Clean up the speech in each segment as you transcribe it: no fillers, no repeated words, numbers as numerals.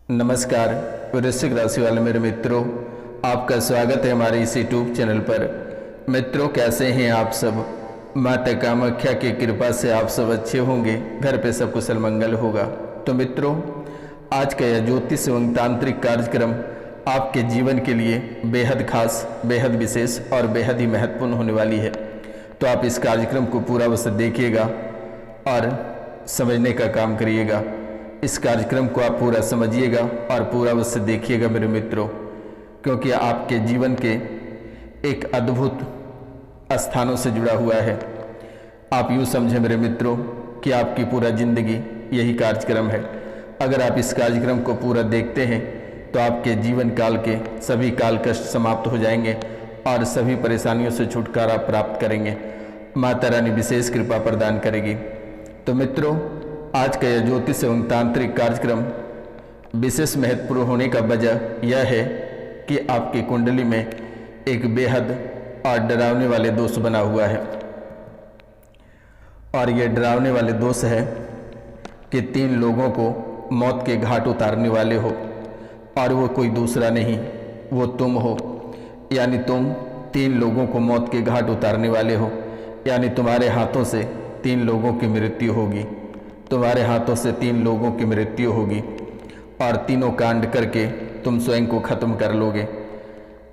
नमस्कार वृश्चिक राशि वाले मेरे मित्रों, आपका स्वागत है हमारे इस यूट्यूब चैनल पर। मित्रों, कैसे हैं आप सब? माता कामाख्या की कृपा से आप सब अच्छे होंगे, घर पे सब कुशल मंगल होगा। तो मित्रों, आज का यह ज्योतिष एवं तांत्रिक कार्यक्रम आपके जीवन के लिए बेहद खास, बेहद विशेष और बेहद ही महत्वपूर्ण होने वाली है। तो आप इस कार्यक्रम को पूरा अवश्य देखिएगा और समझने का काम करिएगा। इस कार्यक्रम को आप पूरा समझिएगा और पूरा अवश्य देखिएगा मेरे मित्रों, क्योंकि आपके जीवन के एक अद्भुत स्थानों से जुड़ा हुआ है। आप यूँ समझें मेरे मित्रों कि आपकी पूरा जिंदगी यही कार्यक्रम है। अगर आप इस कार्यक्रम को पूरा देखते हैं तो आपके जीवन काल के सभी काल कष्ट समाप्त हो जाएंगे और सभी परेशानियों से छुटकारा प्राप्त करेंगे। माता रानी विशेष कृपा प्रदान करेगी। तो मित्रों, आज का यह ज्योतिष एवं तांत्रिक कार्यक्रम विशेष महत्वपूर्ण होने का वजह यह है कि आपकी कुंडली में एक बेहद और डरावने वाले दोष बना हुआ है। और यह डरावने वाले दोष है कि 3 लोगों को मौत के घाट उतारने वाले हो, और वो कोई दूसरा नहीं, वो तुम हो। यानी तुम 3 लोगों को मौत के घाट उतारने वाले हो, यानी तुम्हारे हाथों से 3 लोगों की मृत्यु होगी। तुम्हारे हाथों से 3 लोगों की मृत्यु होगी और तीनों कांड करके तुम स्वयं को खत्म कर लोगे।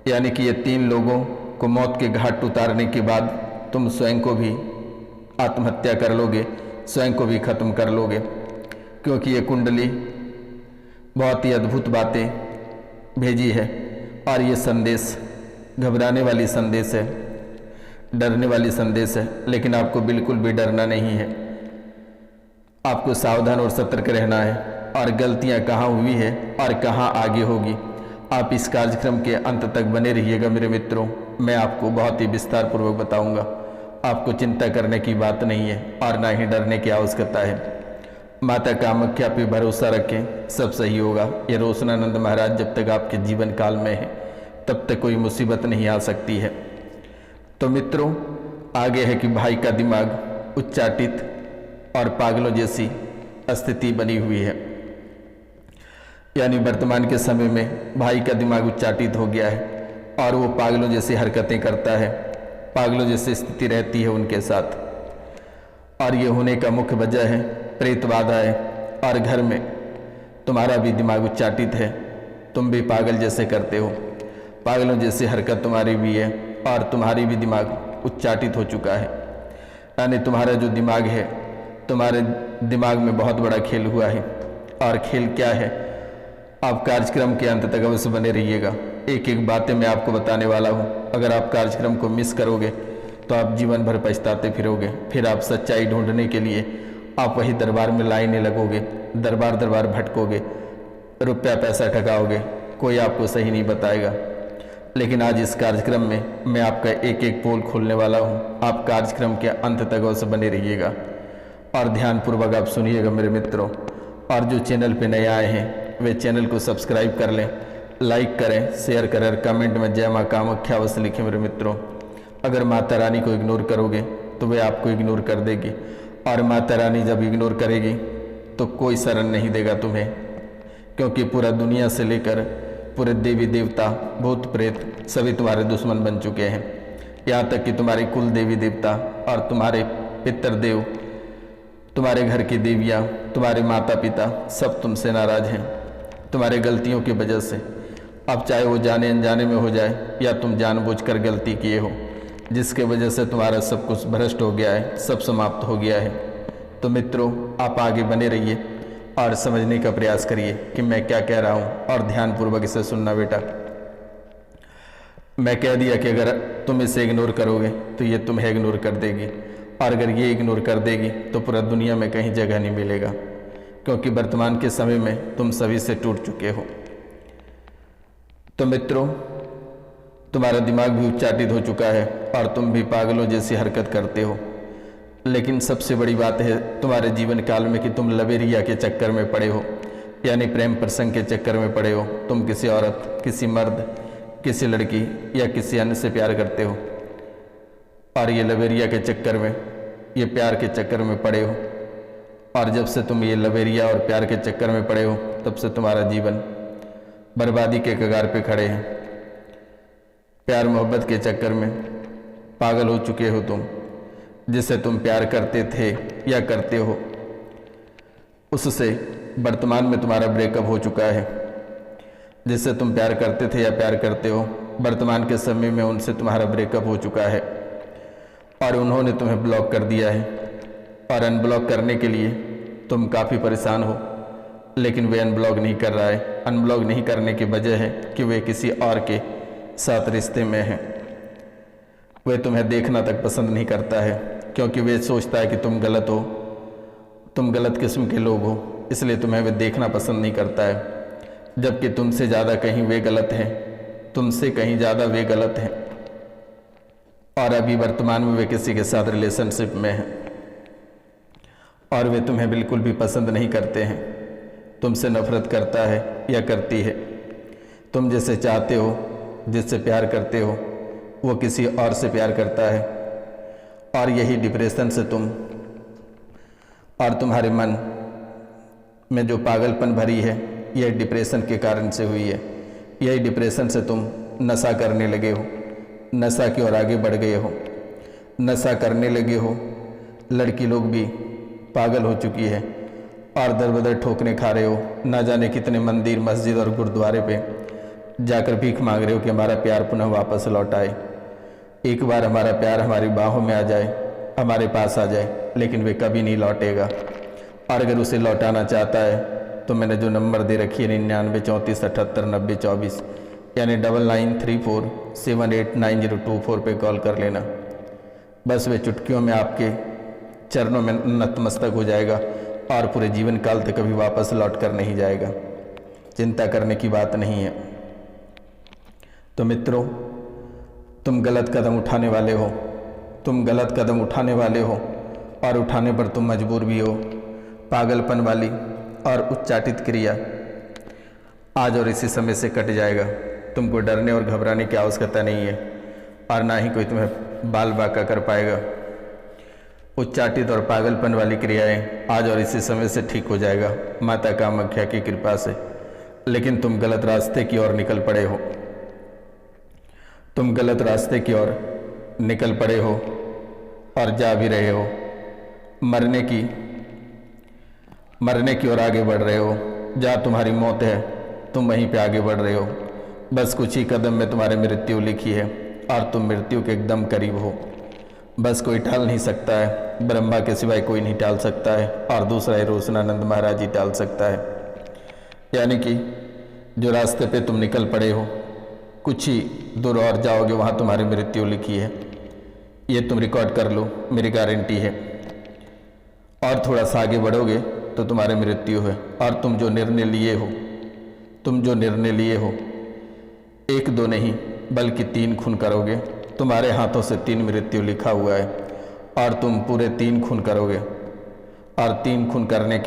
यानी कि ये 3 लोगों को मौत के घाट उतारने के बाद तुम स्वयं को भी आत्महत्या कर लोगे, स्वयं को भी खत्म कर लोगे। क्योंकि ये कुंडली बहुत ही अद्भुत बातें भेजी है और ये संदेश घबराने वाली संदेश है, डरने वाली संदेश है। लेकिन आपको बिल्कुल भी डरना नहीं है, आपको सावधान और सतर्क रहना है। और गलतियां कहाँ हुई है और कहाँ आगे होगी, आप इस कार्यक्रम के अंत तक बने रहिएगा मेरे मित्रों। मैं आपको बहुत ही विस्तार पूर्वक बताऊंगा। आपको चिंता करने की बात नहीं है और ना ही डरने की आवश्यकता है। माता कामाख्या पे भरोसा रखें, सब सही होगा। ये रोशनानंद महाराज जब तक आपके जीवन काल में है तब तक कोई मुसीबत नहीं आ सकती है। तो मित्रों, आगे है कि भाई का दिमाग उच्चाटित और पागलों जैसी स्थिति बनी हुई है। यानी वर्तमान के समय में भाई का दिमाग उच्चाटित हो गया है और वो पागलों जैसी हरकतें करता है, पागलों जैसी स्थिति रहती है उनके साथ। और ये होने का मुख्य वजह है प्रेत बाधा है। और घर में तुम्हारा भी दिमाग उच्चाटित है, तुम भी पागल जैसे करते हो, पागलों जैसी हरकत तुम्हारी भी है और तुम्हारी भी दिमाग उच्चाटित हो चुका है। यानी तुम्हारा जो दिमाग है, तुम्हारे दिमाग में बहुत बड़ा खेल हुआ है। और खेल क्या है, आप कार्यक्रम के अंत तक अवश्य बने रहिएगा। एक एक बातें मैं आपको बताने वाला हूँ। अगर आप कार्यक्रम को मिस करोगे तो आप जीवन भर पछताते फिरोगे। फिर आप सच्चाई ढूंढने के लिए आप वही दरबार में लाइने लगोगे, दरबार दरबार भटकोगे, रुपया पैसा ठगाओगे, कोई आपको सही नहीं बताएगा। लेकिन आज इस कार्यक्रम में मैं आपका एक एक पोल खोलने वाला हूँ। आप कार्यक्रम के अंत तक अवश्य बने रहिएगा और ध्यानपूर्वक आप सुनिएगा मेरे मित्रों। और जो चैनल पे नए आए हैं वे चैनल को सब्सक्राइब कर लें, लाइक करें, शेयर करें, कमेंट में जय माँ कामाख्या अवश्य लिखें मेरे मित्रों। अगर माता रानी को इग्नोर करोगे तो वे आपको इग्नोर कर देगी, और माता रानी जब इग्नोर करेगी तो कोई शरण नहीं देगा तुम्हें। क्योंकि पूरा दुनिया से लेकर पूरे देवी देवता, भूत प्रेत सभी तुम्हारे दुश्मन बन चुके हैं। यहाँ तक कि तुम्हारे कुल देवी देवता और तुम्हारे पितृदेव, तुम्हारे घर की देवियाँ, तुम्हारे माता पिता सब तुमसे नाराज हैं तुम्हारे गलतियों की वजह से। अब चाहे वो जाने अनजाने में हो जाए या तुम जानबूझकर गलती किए हो, जिसके वजह से तुम्हारा सब कुछ भ्रष्ट हो गया है, सब समाप्त हो गया है। तो मित्रों, आप आगे बने रहिए और समझने का प्रयास करिए कि मैं क्या कह रहा हूँ, और ध्यानपूर्वक इसे सुनना बेटा। मैं कह दिया कि अगर तुम इसे इग्नोर करोगे तो ये तुम्हें इग्नोर कर देगी, और अगर ये इग्नोर कर देगी तो पूरा दुनिया में कहीं जगह नहीं मिलेगा। क्योंकि वर्तमान के समय में तुम सभी से टूट चुके हो। तो मित्रों, तुम्हारा दिमाग भी उच्चाटित हो चुका है और तुम भी पागलों जैसी हरकत करते हो। लेकिन सबसे बड़ी बात है तुम्हारे जीवन काल में कि तुम लवेरिया के चक्कर में पड़े हो, यानी प्रेम प्रसंग के चक्कर में पड़े हो। तुम किसी औरत, किसी मर्द, किसी लड़की या किसी अन्य से प्यार करते हो, और ये लवेरिया के चक्कर में, ये प्यार के चक्कर में पड़े हो। और जब से तुम ये लवेरिया और प्यार के चक्कर में पड़े हो तब से तुम्हारा जीवन बर्बादी के कगार पे खड़े हैं। प्यार मोहब्बत के चक्कर में पागल हो चुके हो तुम। जिससे तुम प्यार करते थे या करते हो उससे वर्तमान में तुम्हारा ब्रेकअप हो चुका है। जिससे तुम प्यार करते थे या प्यार करते हो वर्तमान के समय में उनसे तुम्हारा ब्रेकअप हो चुका है और उन्होंने तुम्हें ब्लॉक कर दिया है। और अनब्लॉक करने के लिए तुम काफ़ी परेशान हो, लेकिन वे अनब्लॉक नहीं कर रहा है। अनब्लॉक नहीं करने की वजह है कि वे किसी और के साथ रिश्ते में हैं। वे तुम्हें देखना तक पसंद नहीं करता है क्योंकि वे सोचता है कि तुम गलत हो, तुम गलत किस्म के लोग हो, इसलिए तुम्हें वे देखना पसंद नहीं करता है। जबकि तुमसे ज़्यादा कहीं वे गलत हैं, तुमसे कहीं ज़्यादा वे गलत हैं और अभी वर्तमान में वे किसी के साथ रिलेशनशिप में हैं और वे तुम्हें बिल्कुल भी पसंद नहीं करते हैं। तुमसे नफरत करता है या करती है। तुम जिसे चाहते हो, जिससे प्यार करते हो, वो किसी और से प्यार करता है और यही डिप्रेशन से तुम और तुम्हारे मन में जो पागलपन भरी है यह डिप्रेशन के कारण से हुई है। यही डिप्रेशन से तुम नशा करने लगे हो, नशा की ओर आगे बढ़ गए हो, नशा करने लगे हो। लड़की लोग भी पागल हो चुकी है और दर बदर ठोकने खा रहे हो। ना जाने कितने मंदिर, मस्जिद और गुरुद्वारे पे जाकर भीख मांग रहे हो कि हमारा प्यार पुनः वापस लौट आए। एक बार हमारा प्यार हमारी बाहों में आ जाए, हमारे पास आ जाए, लेकिन वे कभी नहीं लौटेगा। और अगर उसे लौटाना चाहता है तो मैंने जो नंबर दे रखी है 9934789024 यानी 9934789024 पे कॉल कर लेना। बस वे चुटकियों में आपके चरणों में नतमस्तक हो जाएगा और पूरे जीवन काल तक कभी वापस लौट कर नहीं जाएगा। चिंता करने की बात नहीं है। तो मित्रों, तुम गलत कदम उठाने वाले हो, तुम गलत कदम उठाने वाले हो और उठाने पर तुम मजबूर भी हो। पागलपन वाली और उच्चाटित क्रिया आज और इसी समय से कट जाएगा। तुमको डरने और घबराने की आवश्यकता नहीं है और ना ही कोई तुम्हें बाल बाका कर पाएगा। उच्चाटित और पागलपन वाली क्रियाएं आज और इसी समय से ठीक हो जाएगा माता कामाख्या की कृपा से। लेकिन तुम गलत रास्ते की ओर निकल पड़े हो, तुम गलत रास्ते की ओर निकल पड़े हो और जा भी रहे हो। मरने की ओर आगे बढ़ रहे हो। जहाँ तुम्हारी मौत है तुम वहीं पे आगे बढ़ रहे हो। बस कुछ ही कदम में तुम्हारी मृत्यु लिखी है और तुम मृत्यु के एकदम करीब हो। बस कोई टाल नहीं सकता है, ब्रह्मा के सिवाय कोई नहीं टाल सकता है और दूसरा ही रोशनानंद महाराज ही टाल सकता है। यानी कि जो रास्ते पे तुम निकल पड़े हो, कुछ ही दूर और जाओगे वहाँ तुम्हारी मृत्यु लिखी है। ये तुम रिकॉर्ड कर लो, मेरी गारंटी है। और थोड़ा सा आगे बढ़ोगे तो तुम्हारी मृत्यु है। और तुम जो निर्णय लिए हो 1-2 नहीं बल्कि 3 खून करोगे। तुम्हारे हाथों से 3 मृत्यु लिखा हुआ है और तुम पूरे 3 खून करोगे। और 3 खून करने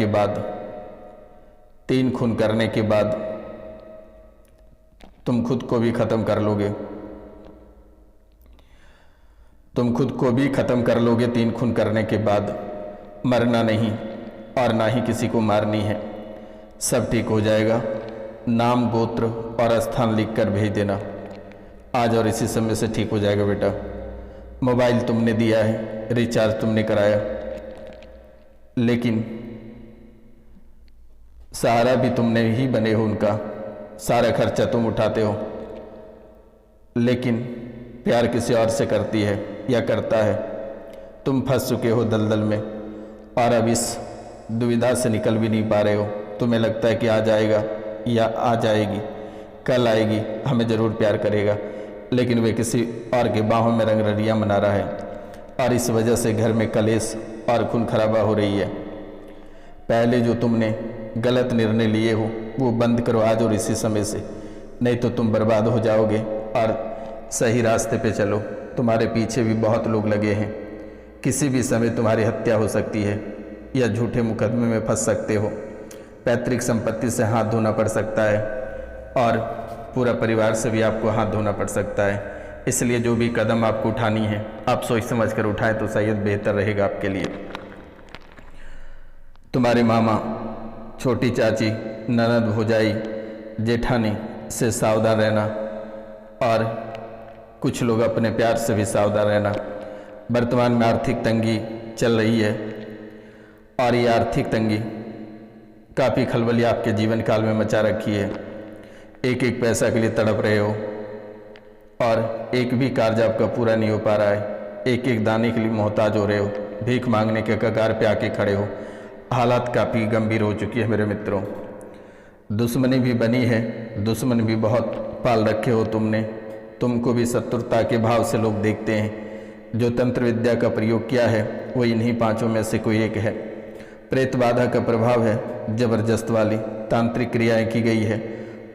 के बाद तुम खुद को भी खत्म कर लोगे। तुम खुद को भी खत्म कर लोगे 3 खून करने के बाद। मरना नहीं और ना ही किसी को मारनी है। सब ठीक हो जाएगा। नाम, गोत्र और स्थान लिखकर भेज देना। आज और इसी समय से ठीक हो जाएगा बेटा। मोबाइल तुमने दिया है, रिचार्ज तुमने कराया, लेकिन सहारा भी तुमने ही बने हो। उनका सारा खर्चा तुम उठाते हो, लेकिन प्यार किसी और से करती है या करता है। तुम फंस चुके हो दलदल में और अब इस दुविधा से निकल भी नहीं पा रहे हो। तुम्हें लगता है कि आ जाएगा या आ जाएगी, कल आएगी, हमें ज़रूर प्यार करेगा, लेकिन वे किसी और के बाहों में रंगरलियाँ मना रहा है और इस वजह से घर में कलेश और खून खराबा हो रही है। पहले जो तुमने गलत निर्णय लिए हो वो बंद करो आज और इसी समय से, नहीं तो तुम बर्बाद हो जाओगे। और सही रास्ते पे चलो। तुम्हारे पीछे भी बहुत लोग लगे हैं। किसी भी समय तुम्हारी हत्या हो सकती है या झूठे मुकदमे में फंस सकते हो। पैतृक संपत्ति से हाथ धोना पड़ सकता है और पूरा परिवार से भी आपको हाथ धोना पड़ सकता है। इसलिए जो भी कदम आपको उठानी है आप सोच समझ कर उठाएं तो शायद बेहतर रहेगा आपके लिए। तुम्हारे मामा, छोटी चाची, ननद, भौजाई, जेठानी से सावधान रहना और कुछ लोग अपने प्यार से भी सावधान रहना। वर्तमान में आर्थिक तंगी चल रही है और ये आर्थिक तंगी काफ़ी खलबली आपके जीवन काल में मचा रखी है। एक एक पैसा के लिए तड़प रहे हो और एक भी कार्य आपका पूरा नहीं हो पा रहा है। एक एक दाने के लिए मोहताज हो रहे हो, भीख मांगने के कगार पे आके खड़े हो। हालात काफ़ी गंभीर हो चुकी है मेरे मित्रों। दुश्मनी भी बनी है, दुश्मन भी बहुत पाल रखे हो तुमने। तुमको भी शत्रुता के भाव से लोग देखते हैं। जो तंत्र विद्या का प्रयोग किया है वो इन्हीं पांचों में से कोई एक है। प्रेत बाधा का प्रभाव है, जबरदस्त वाली तांत्रिक क्रियाएं की गई है,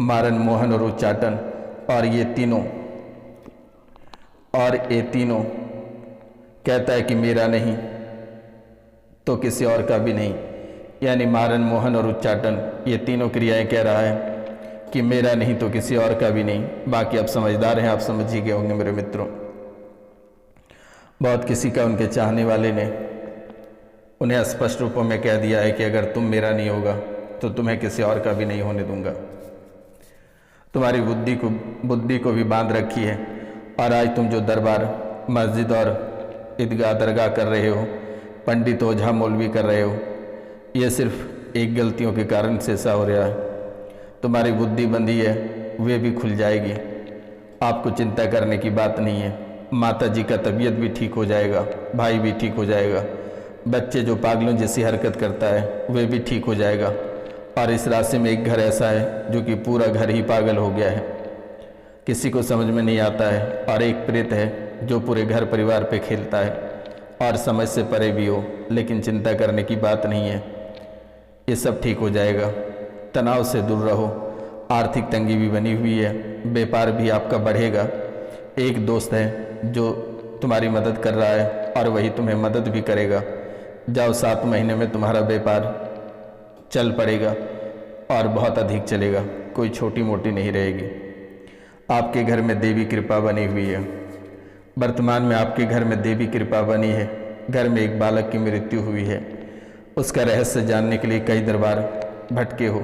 मारन, मोहन और उच्चाटन। और ये तीनों कहता है कि मेरा नहीं तो किसी और का भी नहीं। यानी मारन, मोहन और उच्चाटन, ये तीनों क्रियाएं कह रहा है कि मेरा नहीं तो किसी और का भी नहीं। बाकी आप समझदार हैं, आप समझ ही गए होंगे मेरे मित्रों। बहुत किसी का उनके चाहने वाले ने उन्हें स्पष्ट रूपों में कह दिया है कि अगर तुम मेरा नहीं होगा तो तुम्हें किसी और का भी नहीं होने दूंगा। तुम्हारी बुद्धि को भी बांध रखी है। और आज तुम जो दरबार, मस्जिद और ईदगाह, दरगाह कर रहे हो, पंडित, ओझा, मौलवी कर रहे हो, ये सिर्फ एक गलतियों के कारण से ऐसा हो रहा है। तुम्हारी बुद्धि बंधी है, वे भी खुल जाएगी। आपको चिंता करने की बात नहीं है। माता जी का तबीयत भी ठीक हो जाएगा, भाई भी ठीक हो जाएगा, बच्चे जो पागलों जैसी हरकत करता है वे भी ठीक हो जाएगा। और इस राशि में एक घर ऐसा है जो कि पूरा घर ही पागल हो गया है, किसी को समझ में नहीं आता है। और एक प्रेत है जो पूरे घर परिवार पे खेलता है और समझ से परे भी हो, लेकिन चिंता करने की बात नहीं है। ये सब ठीक हो जाएगा। तनाव से दूर रहो। आर्थिक तंगी भी बनी हुई है, व्यापार भी आपका बढ़ेगा। एक दोस्त है जो तुम्हारी मदद कर रहा है और वही तुम्हें मदद भी करेगा। जाओ, 7 महीने में तुम्हारा व्यापार चल पड़ेगा और बहुत अधिक चलेगा, कोई छोटी मोटी नहीं रहेगी। आपके घर में देवी कृपा बनी हुई है। वर्तमान में आपके घर में देवी कृपा बनी है। घर में एक बालक की मृत्यु हुई है। उसका रहस्य जानने के लिए कई दरबार भटके हो,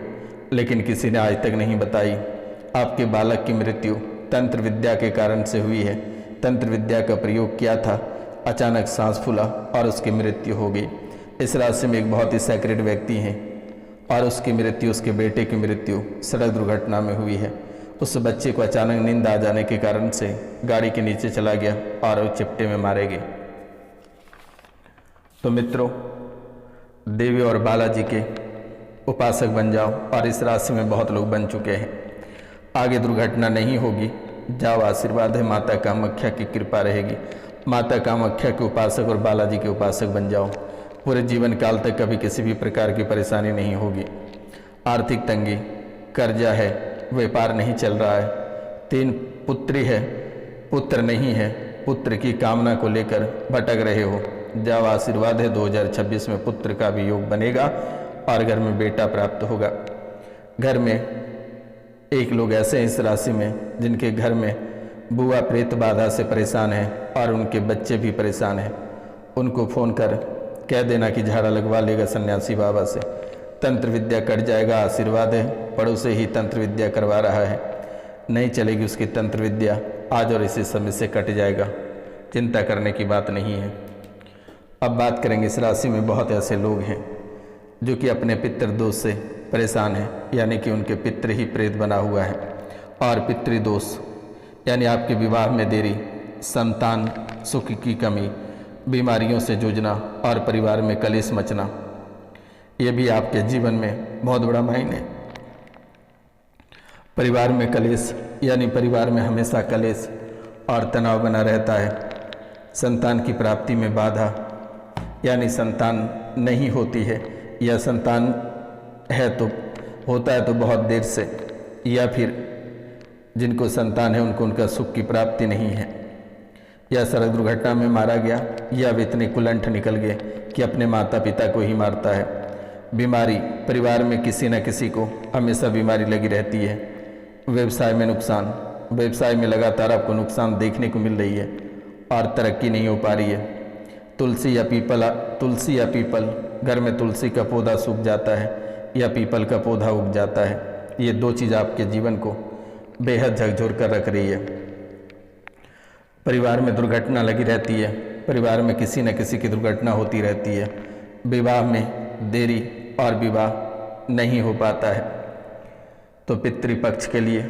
लेकिन किसी ने आज तक नहीं बताई। आपके बालक की मृत्यु तंत्र विद्या के कारण से हुई है। तंत्र विद्या का प्रयोग किया था, अचानक सांस फूला और उसकी मृत्यु हो गई। इस राशि में एक बहुत ही सैक्रेड व्यक्ति हैं और उसकी मृत्यु, उसके बेटे की मृत्यु सड़क दुर्घटना में हुई है। उस बच्चे को अचानक नींद आ जाने के कारण से गाड़ी के नीचे चला गया और वो चिपटे में मारे गए। तो मित्रों, देवी और बालाजी के उपासक बन जाओ। और इस राशि में बहुत लोग बन चुके हैं। आगे दुर्घटना नहीं होगी। जाओ, आशीर्वाद है, माता कामाख्या की कृपा रहेगी। माता कामाख्या के उपासक और बालाजी के उपासक बन जाओ। पूरे जीवन काल तक कभी किसी भी प्रकार की परेशानी नहीं होगी। आर्थिक तंगी, कर्जा है, व्यापार नहीं चल रहा है, 3 पुत्री है, पुत्र नहीं है, पुत्र की कामना को लेकर भटक रहे हो। जाओ, आशीर्वाद है, 2026 में पुत्र का भी योग बनेगा और घर में बेटा प्राप्त होगा। घर में एक लोग ऐसे हैं इस राशि में जिनके घर में बुआ प्रेत बाधा से परेशान है और उनके बच्चे भी परेशान हैं। उनको फ़ोन कर कह देना कि झाड़ा लगवा लेगा सन्यासी बाबा से, तंत्र विद्या कट जाएगा। आशीर्वाद है, पड़ोसे ही तंत्र विद्या करवा रहा है, नहीं चलेगी उसकी तंत्र विद्या, आज और इसी समय से कट जाएगा। चिंता करने की बात नहीं है। अब बात करेंगे, इस राशि में बहुत ऐसे लोग हैं जो कि अपने पितृदोष से परेशान हैं, यानी कि उनके पितृ ही प्रेत बना हुआ है। और पितृदोष यानी आपके विवाह में देरी, संतान सुख की कमी, बीमारियों से जूझना और परिवार में कलेश मचना, ये भी आपके जीवन में बहुत बड़ा मायने। परिवार में कलेश यानी परिवार में हमेशा कलेश और तनाव बना रहता है। संतान की प्राप्ति में बाधा, यानी संतान नहीं होती है या संतान है तो होता है तो बहुत देर से, या फिर जिनको संतान है उनको उनका सुख की प्राप्ति नहीं है, या सड़क दुर्घटना में मारा गया, या वे इतने कुलंठ निकल गए कि अपने माता पिता को ही मारता है। बीमारी, परिवार में किसी न किसी को हमेशा बीमारी लगी रहती है। व्यवसाय में नुकसान, व्यवसाय में लगातार आपको नुकसान देखने को मिल रही है और तरक्की नहीं हो पा रही है। तुलसी या पीपल, घर में तुलसी का पौधा सूख जाता है या पीपल का पौधा उग जाता है। ये दो चीज़ आपके जीवन को बेहद झकझोर कर रख रही है। परिवार में दुर्घटना लगी रहती है, परिवार में किसी न किसी की दुर्घटना होती रहती है, विवाह में देरी और विवाह नहीं हो पाता है। तो पितृपक्ष के लिए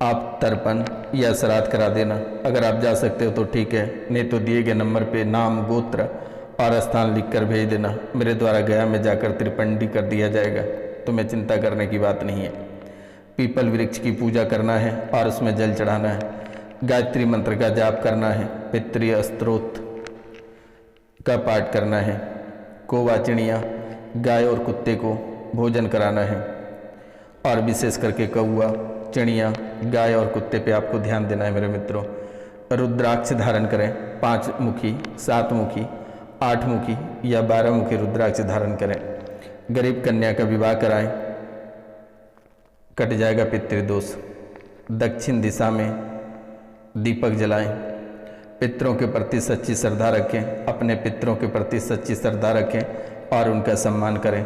आप तर्पण या श्राद्ध करा देना। अगर आप जा सकते हो तो ठीक है, नहीं तो दिए गए नंबर पे नाम, गोत्र और स्थान लिखकर भेज देना। मेरे द्वारा गया में जाकर त्रिपंडी कर दिया जाएगा, तो मैं चिंता करने की बात नहीं है। पीपल वृक्ष की पूजा करना है और उसमें जल चढ़ाना है। गायत्री मंत्र का जाप करना है। पितृ स्तोत्र का पाठ करना है। कौवा, चिड़िया, गाय और कुत्ते को भोजन कराना है। और विशेष करके कौवा, चिड़िया, गाय और कुत्ते पे आपको ध्यान देना है मेरे मित्रों। रुद्राक्ष धारण करें, 5 मुखी, 7 मुखी, 8 मुखी या 12 मुखी रुद्राक्ष धारण करें। गरीब कन्या का विवाह कराएं, कट जाएगा पितृदोष। दक्षिण दिशा में दीपक जलाएं। पितरों के प्रति सच्ची श्रद्धा रखें, अपने पितरों के प्रति सच्ची श्रद्धा रखें और उनका सम्मान करें।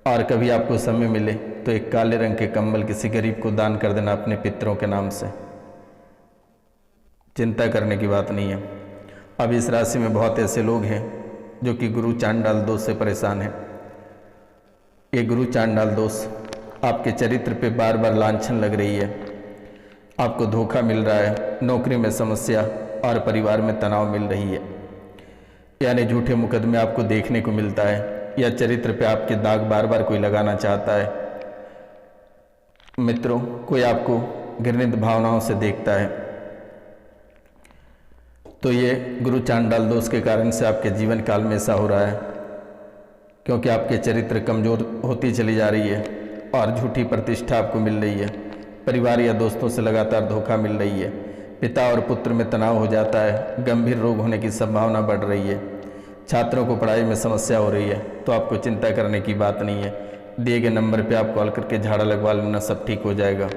और कभी आपको समय मिले तो एक काले रंग के कंबल किसी गरीब को दान कर देना अपने पितरों के नाम से। चिंता करने की बात नहीं है। अब इस राशि में बहुत ऐसे लोग हैं जो कि गुरु चांडाल दोष से परेशान हैं। ये गुरु चांडाल दोष आपके चरित्र पे बार बार लांछन लग रही है, आपको धोखा मिल रहा है, नौकरी में समस्या और परिवार में तनाव मिल रही है, यानी झूठे मुकदमे आपको देखने को मिलता है या चरित्र पे आपके दाग बार बार कोई लगाना चाहता है। मित्रों, कोई आपको घृणित भावनाओं से देखता है, तो ये गुरु चांडाल दोष के कारण से आपके जीवन काल में ऐसा हो रहा है, क्योंकि आपके चरित्र कमजोर होती चली जा रही है और झूठी प्रतिष्ठा आपको मिल रही है। परिवार या दोस्तों से लगातार धोखा मिल रही है। पिता और पुत्र में तनाव हो जाता है। गंभीर रोग होने की संभावना बढ़ रही है। छात्रों को पढ़ाई में समस्या हो रही है, तो आपको चिंता करने की बात नहीं है। दिए गए नंबर पे आप कॉल करके झाड़ा लगवा लेना, सब ठीक हो जाएगा।